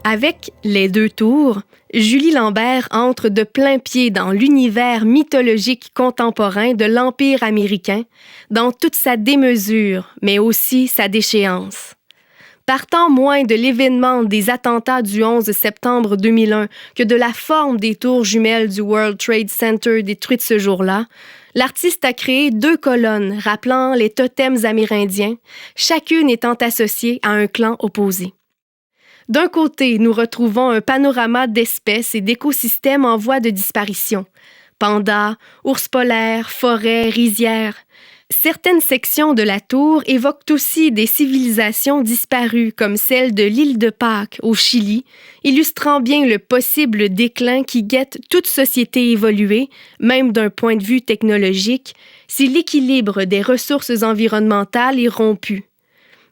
Avec Les Deux Tours, Julie Lambert entre de plein pied dans l'univers mythologique contemporain de l'Empire américain, dans toute sa démesure, mais aussi sa déchéance. Partant moins de l'événement des attentats du 11 septembre 2001 que de la forme des tours jumelles du World Trade Center détruites ce jour-là, l'artiste a créé 2 colonnes rappelant les totems amérindiens, chacune étant associée à un clan opposé. D'un côté, nous retrouvons un panorama d'espèces et d'écosystèmes en voie de disparition. Pandas, ours polaires, forêts, rizières. Certaines sections de la tour évoquent aussi des civilisations disparues, comme celle de l'île de Pâques, au Chili, illustrant bien le possible déclin qui guette toute société évoluée, même d'un point de vue technologique, si l'équilibre des ressources environnementales est rompu.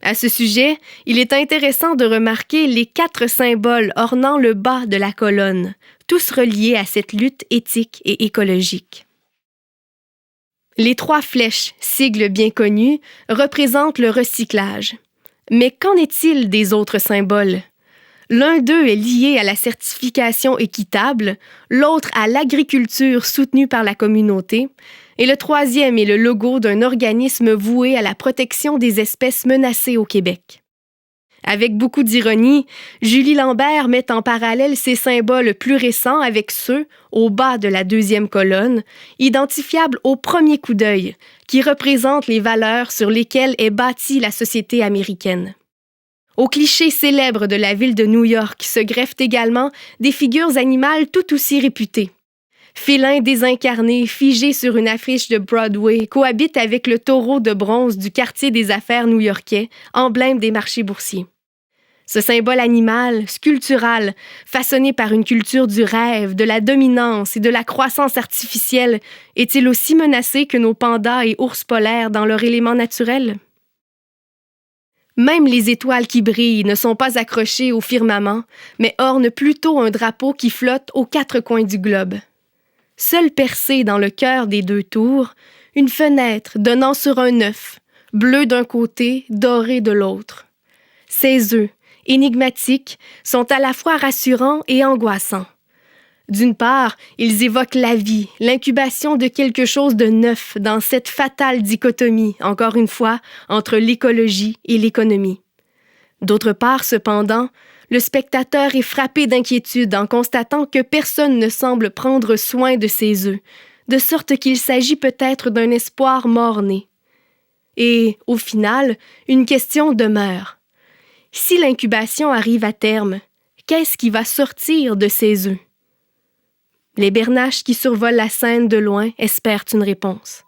À ce sujet, il est intéressant de remarquer les 4 symboles ornant le bas de la colonne, tous reliés à cette lutte éthique et écologique. Les 3 flèches, sigle bien connu, représentent le recyclage. Mais qu'en est-il des autres symboles? L'un d'eux est lié à la certification équitable, l'autre à l'agriculture soutenue par la communauté, et le 3e est le logo d'un organisme voué à la protection des espèces menacées au Québec. Avec beaucoup d'ironie, Julie Lambert met en parallèle ces symboles plus récents avec ceux, au bas de la 2e colonne, identifiables au premier coup d'œil, qui représentent les valeurs sur lesquelles est bâtie la société américaine. Aux clichés célèbres de la ville de New York se greffent également des figures animales tout aussi réputées. Félins désincarnés, figés sur une affiche de Broadway, cohabitent avec le taureau de bronze du quartier des affaires new-yorkais, emblème des marchés boursiers. Ce symbole animal, sculptural, façonné par une culture du rêve, de la dominance et de la croissance artificielle, est-il aussi menacé que nos pandas et ours polaires dans leur élément naturel? Même les étoiles qui brillent ne sont pas accrochées au firmament, mais ornent plutôt un drapeau qui flotte aux 4 coins du globe. Seule percée dans le cœur des 2 tours, une fenêtre donnant sur un œuf, bleu d'un côté, doré de l'autre. Ces œufs, énigmatiques, sont à la fois rassurants et angoissants. D'une part, ils évoquent la vie, l'incubation de quelque chose de neuf dans cette fatale dichotomie, encore une fois, entre l'écologie et l'économie. D'autre part, cependant, le spectateur est frappé d'inquiétude en constatant que personne ne semble prendre soin de ses œufs, de sorte qu'il s'agit peut-être d'un espoir mort-né. Et, au final, une question demeure. Si l'incubation arrive à terme, qu'est-ce qui va sortir de ces œufs? Les bernaches qui survolent la scène de loin espèrent une réponse.